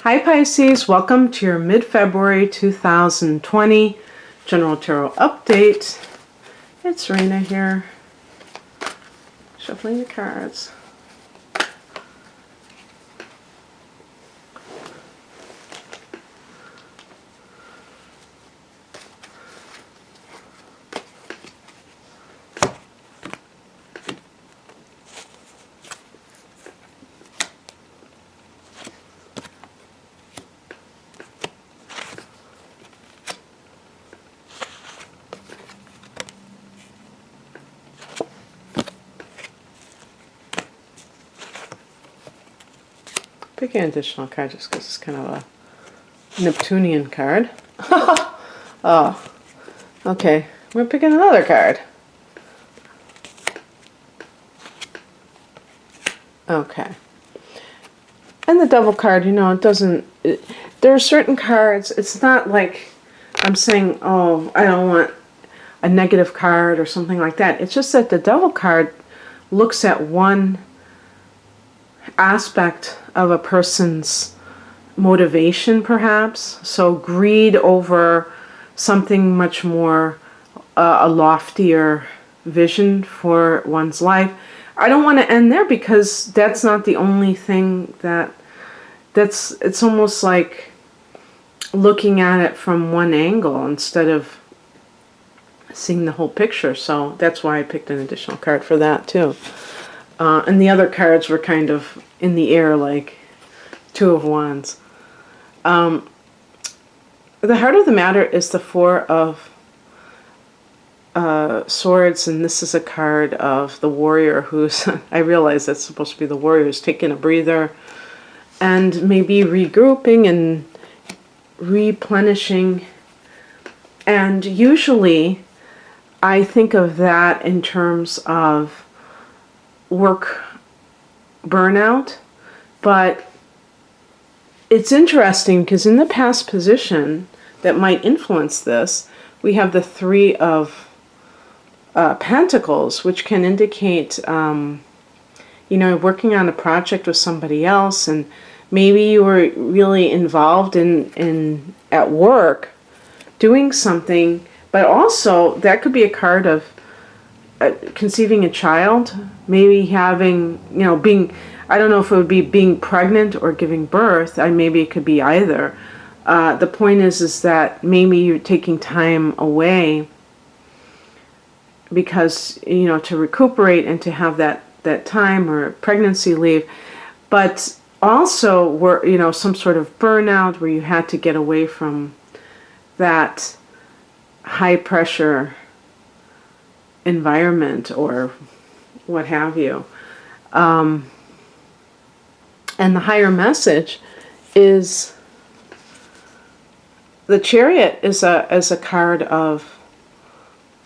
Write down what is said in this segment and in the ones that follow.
Hi Pisces, welcome to your mid-February 2020 General Tarot Update. It's Rena here, shuffling the cards. Pick an additional card just because it's kind of a Neptunian card. Oh, okay. We're picking another card. Okay. And the Devil card, you know, it doesn't... there are certain cards, it's not like I'm saying, oh, I don't want a negative card or something like that. It's just that the Devil card looks at one aspect of a person's motivation, perhaps. So greed over something much more, a loftier vision for one's life. I don't want to end there because that's not the only thing it's almost like looking at it from one angle instead of seeing the whole picture. So that's why I picked an additional card for that too. And the other cards were kind of in the air, like Two of Wands. The heart of the matter is the Four of Swords, and this is a card of the warrior who's, I realize that's supposed to be the warrior who's taking a breather and maybe regrouping and replenishing. And usually I think of that in terms of work burnout, but it's interesting because in the past position that might influence this, we have the Three of Pentacles, which can indicate, you know, working on a project with somebody else, and maybe you were really involved in at work doing something, but also that could be a card of conceiving a child, maybe having, you know, being, I don't know if it would be being pregnant or giving birth. Maybe it could be either. The point is that maybe you're taking time away because, you know, to recuperate and to have that time or pregnancy leave, but also were, you know, some sort of burnout where you had to get away from that high pressure environment or what have you. And the higher message is the Chariot is a card of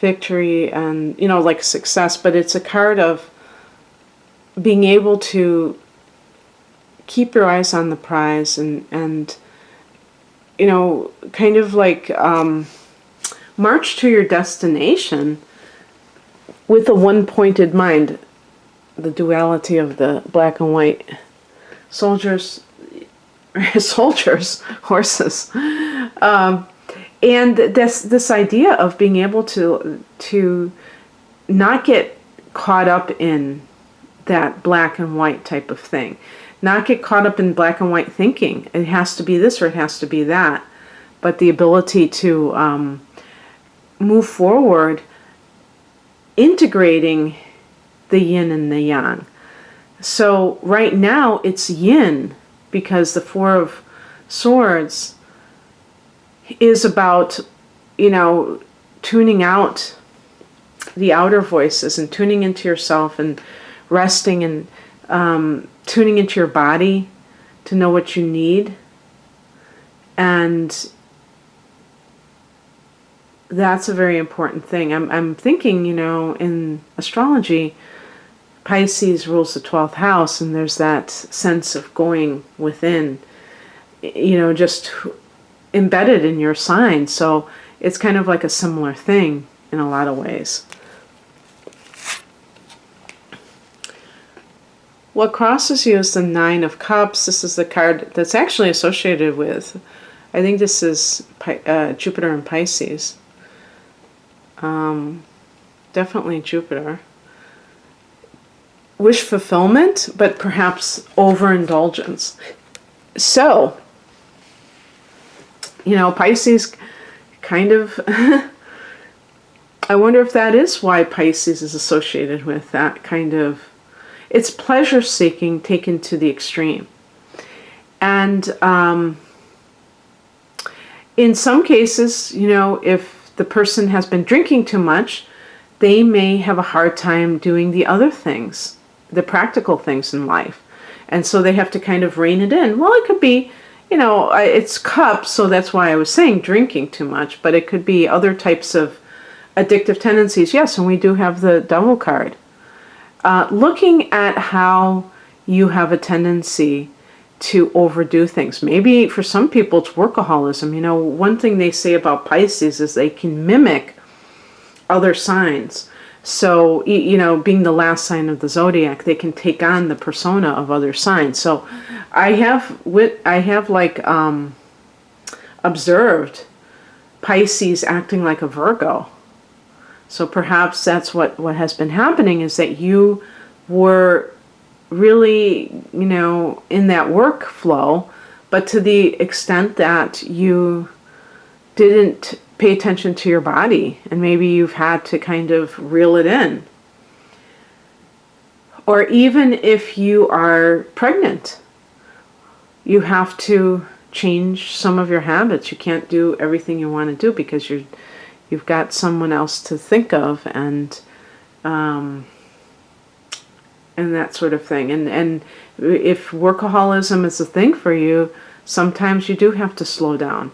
victory and, you know, like success, but it's a card of being able to keep your eyes on the prize and you know, kind of like march to your destination with a one-pointed mind. The duality of the black and white soldiers, horses, and this idea of being able to not get caught up in that black and white type of thing, not get caught up in black and white thinking. It has to be this or it has to be that, but the ability to move forward, integrating the yin and the yang. So right now it's yin because the Four of Swords is about, you know, tuning out the outer voices and tuning into yourself and resting and tuning into your body to know what you need. And that's a very important thing. I'm thinking, you know, in astrology, Pisces rules the 12th house, and there's that sense of going within, you know, just embedded in your sign. So it's kind of like a similar thing in a lot of ways. what crosses you is the Nine of Cups. This is the card that's actually associated with, I think this is Jupiter and Pisces. Definitely Jupiter. Wish fulfillment, but perhaps overindulgence. So, Pisces kind of, I wonder if that is why Pisces is associated with that kind of, it's pleasure seeking taken to the extreme. And in some cases, if the person has been drinking too much, they may have a hard time doing the other things, the practical things in life. And so they have to kind of rein it in. Well, it could be, it's cups, so that's why I was saying drinking too much, but it could be other types of addictive tendencies. Yes, and we do have the Devil card. Looking at how you have a tendency to overdo things. Maybe for some people it's workaholism. One thing they say about Pisces is they can mimic other signs. So, being the last sign of the zodiac, they can take on the persona of other signs. So I have observed Pisces acting like a Virgo. So perhaps that's what has been happening, is that you were really, in that workflow, but to the extent that you didn't pay attention to your body, and maybe you've had to kind of reel it in. Or even if you are pregnant, you have to change some of your habits. You can't do everything you want to do because you've got someone else to think of, and that sort of thing. And if workaholism is a thing for you, sometimes you do have to slow down.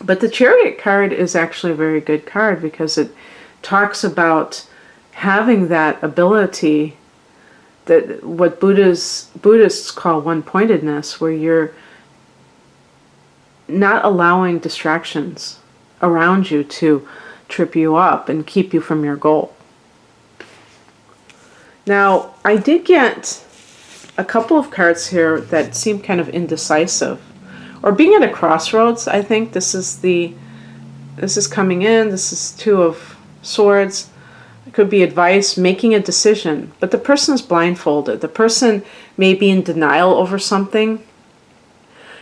But the Chariot card is actually a very good card because it talks about having that ability, that what Buddhists call one-pointedness, where you're not allowing distractions around you to trip you up and keep you from your goal. Now, I did get a couple of cards here that seem kind of indecisive, or being at a crossroads. I think this is coming in. This is Two of Swords. It could be advice, making a decision, but the person is blindfolded. The person may be in denial over something.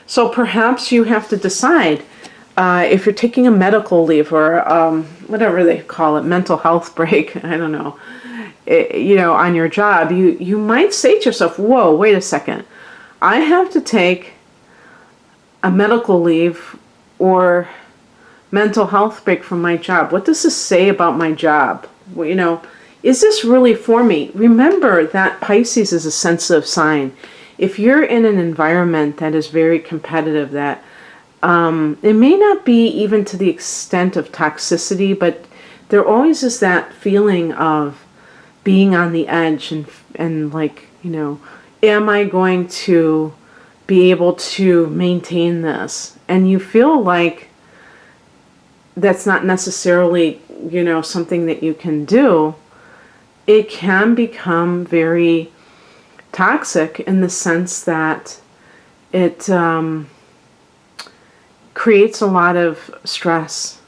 So perhaps you have to decide if you're taking a medical leave or whatever they call it, mental health break, I don't know, on your job, you might say to yourself, whoa, wait a second. I have to take a medical leave or mental health break from my job. What does this say about my job? Is this really for me? Remember that Pisces is a sensitive sign. If you're in an environment that is very competitive, that it may not be even to the extent of toxicity, but there always is that feeling of being on the edge and like, am I going to be able to maintain this? And you feel like that's not necessarily, something that you can do. It can become very toxic in the sense that it creates a lot of stress.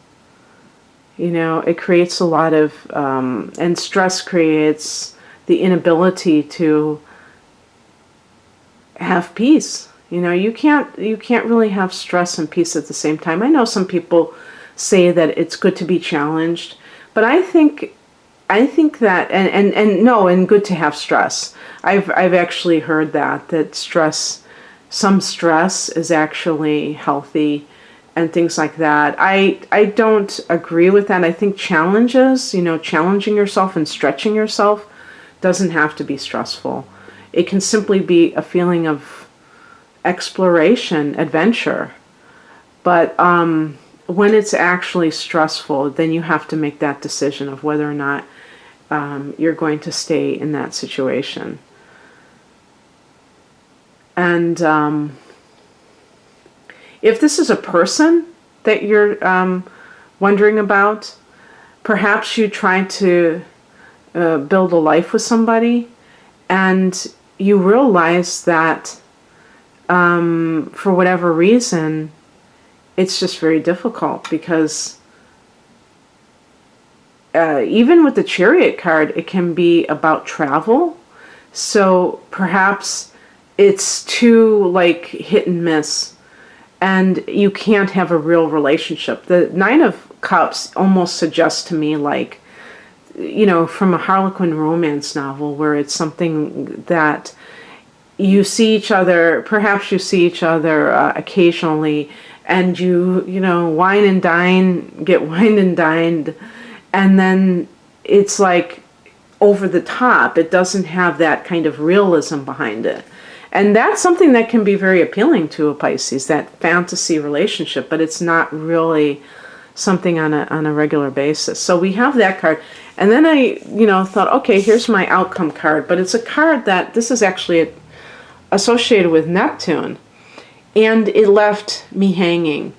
It creates a lot of, and stress creates the inability to have peace. You can't really have stress and peace at the same time. I know some people say that it's good to be challenged, but I think that and good to have stress. I've actually heard that some stress is actually healthy and things like that. I don't agree with that. I think challenges, challenging yourself and stretching yourself doesn't have to be stressful. It can simply be a feeling of exploration, adventure. But when it's actually stressful, then you have to make that decision of whether or not you're going to stay in that situation. And if this is a person that you're wondering about, perhaps you try to build a life with somebody, and you realize that for whatever reason, it's just very difficult, because even with the Chariot card, it can be about travel. So perhaps it's too like hit and miss, and you can't have a real relationship. The Nine of Cups almost suggests to me like, from a Harlequin romance novel, where it's something that you see each other, perhaps you see each other occasionally, and you wine and dine, get wined and dined, and then it's like over the top. It doesn't have that kind of realism behind it. And that's something that can be very appealing to a Pisces, that fantasy relationship, but it's not really something on a regular basis. So we have that card. And then I, thought, okay, here's my outcome card, but it's a card that this is actually associated with Neptune, and it left me hanging.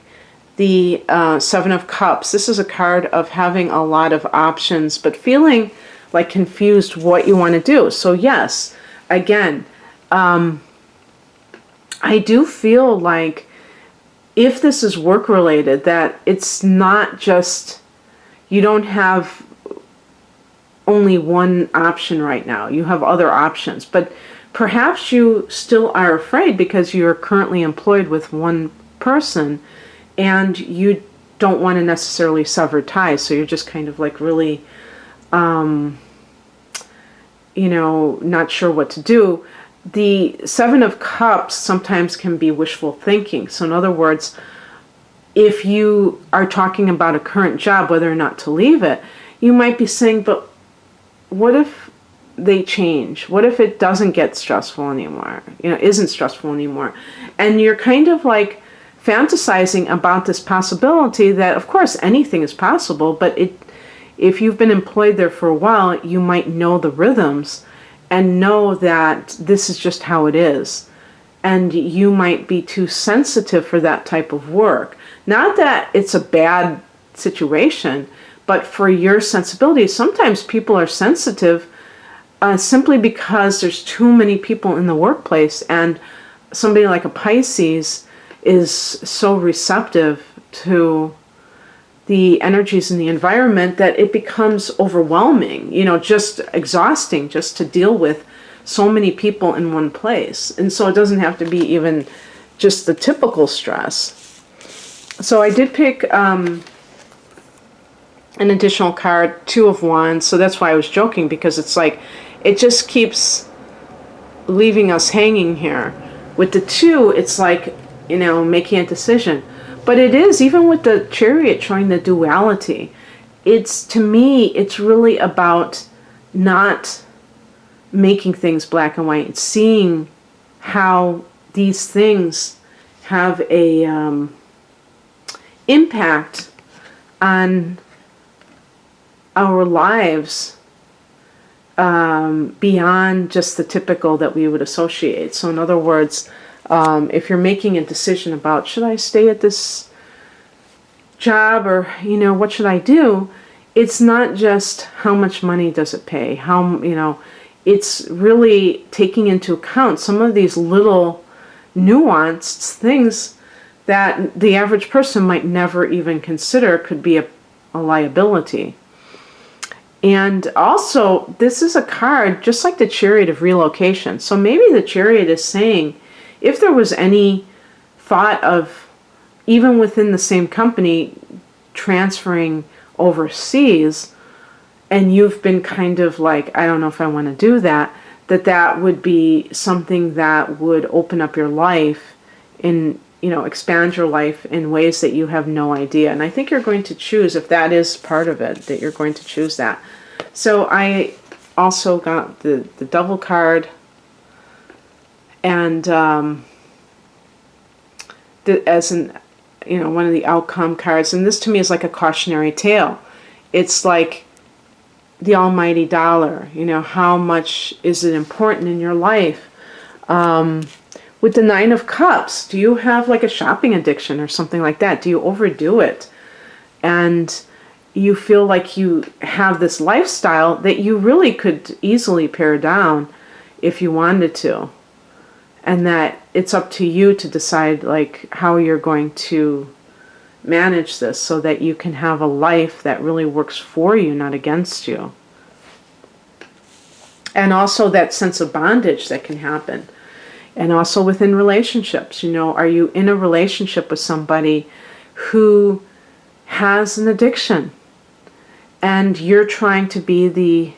The Seven of Cups. This is a card of having a lot of options, but feeling like confused what you want to do. So yes, again, I do feel like if this is work related, that it's not just, you don't have only one option right now. You have other options, but perhaps you still are afraid because you're currently employed with one person and you don't want to necessarily sever ties. So you're just kind of like really, not sure what to do. The Seven of Cups sometimes can be wishful thinking. So in other words, if you are talking about a current job, whether or not to leave it, you might be saying, but what if they change? What if it doesn't get stressful anymore? Isn't stressful anymore? And you're kind of like fantasizing about this possibility that, of course, anything is possible, but if you've been employed there for a while, you might know the rhythms and know that this is just how it is. And you might be too sensitive for that type of work. Not that it's a bad situation, but for your sensibilities, sometimes people are sensitive simply because there's too many people in the workplace, and somebody like a Pisces is so receptive to the energies in the environment that it becomes overwhelming, just exhausting just to deal with so many people in one place. And so it doesn't have to be even just the typical stress. So I did pick an additional card, Two of Wands. So that's why I was joking, because it's like, it just keeps leaving us hanging here. With the two, it's like, making a decision. But it is, even with the Chariot showing the duality, to me, it's really about not making things black and white. It's seeing how these things have a impact on our lives beyond just the typical that we would associate. So in other words, if you're making a decision about, should I stay at this job, or what should I do, it's not just how much money does it pay, it's really taking into account some of these little nuanced things that the average person might never even consider could be a liability. And also, this is a card just like the Chariot of relocation. So maybe the Chariot is saying, if there was any thought of, even within the same company, transferring overseas, and you've been kind of like, I don't know if I want to do that, that would be something that would open up your life in, expand your life in ways that you have no idea. And I think you're going to choose, if that is part of it, that you're going to choose that. So I also got the Devil card, and as one of the outcome cards, and this to me is like a cautionary tale. It's like the almighty dollar. How much is it important in your life? With the Nine of Cups, do you have like a shopping addiction or something like that? Do you overdo it? And you feel like you have this lifestyle that you really could easily pare down if you wanted to. And that it's up to you to decide like how you're going to manage this so that you can have a life that really works for you, not against you. And also that sense of bondage that can happen. And also within relationships, you know, are you in a relationship with somebody who has an addiction and you're trying to be the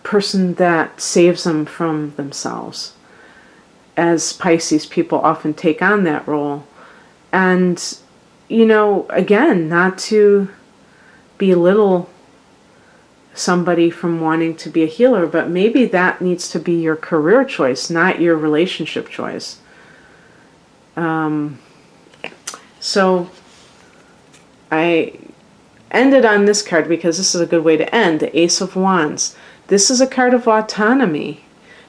person that saves them from themselves? As Pisces, people often take on that role. And, you know, again, not to belittle somebody from wanting to be a healer, but maybe that needs to be your career choice, not your relationship choice. So I ended on this card because this is a good way to end, the Ace of Wands. This is a card of autonomy.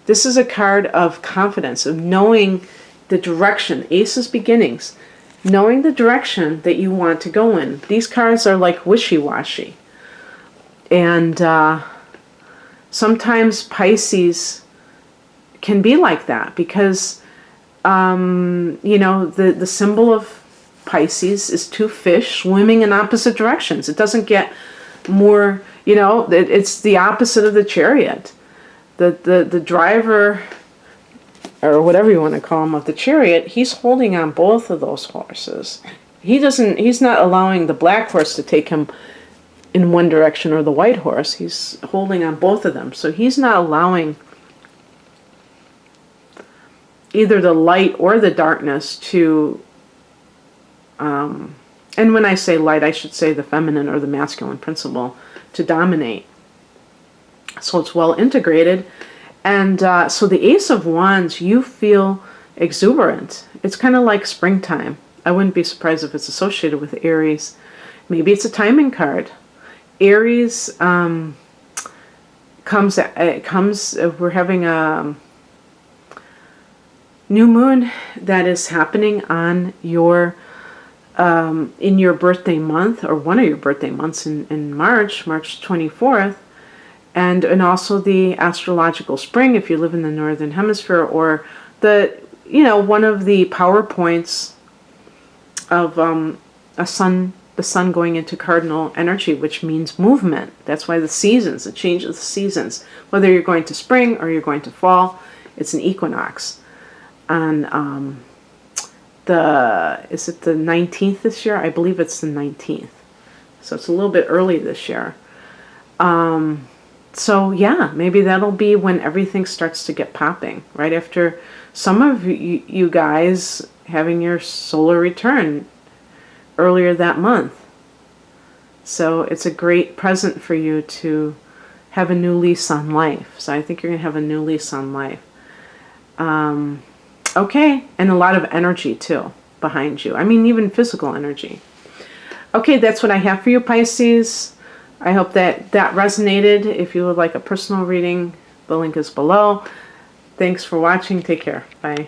This is a card of confidence, of knowing the direction. Ace is beginnings. Knowing the direction that you want to go in. These cards are like wishy-washy. And sometimes Pisces can be like that because, you know, the symbol of Pisces is two fish swimming in opposite directions. It doesn't get more, you know, it's the opposite of the Chariot. The driver, or whatever you want to call him, of the Chariot, he's holding on both of those horses. He's not allowing the black horse to take him in one direction or the white horse. He's holding on both of them. So he's not allowing either the light or the darkness to, and when I say light, I should say the feminine or the masculine principle, to dominate. So it's well integrated. And so the Ace of Wands, you feel exuberant. It's kind of like springtime. I wouldn't be surprised if it's associated with Aries. Maybe it's a timing card. Aries comes, we're having a new moon that is happening on your, in your birthday month, or one of your birthday months in March 24th. And also the astrological spring, if you live in the northern hemisphere, or the, you know, one of the power points of the sun going into cardinal energy, which means movement. That's why the seasons, the change of the seasons, whether you're going to spring or you're going to fall, it's an equinox. On is it the 19th this year? I believe it's the 19th. So it's a little bit early this year. So yeah, maybe that'll be when everything starts to get popping, right after some of you guys having your solar return earlier that month. So it's a great present for you to have a new lease on life. So I think you're going to have a new lease on life. Okay, and a lot of energy too behind you. I mean, even physical energy. Okay, that's what I have for you, Pisces. I hope that resonated. If you would like a personal reading, the link is below. Thanks for watching. Take care. Bye.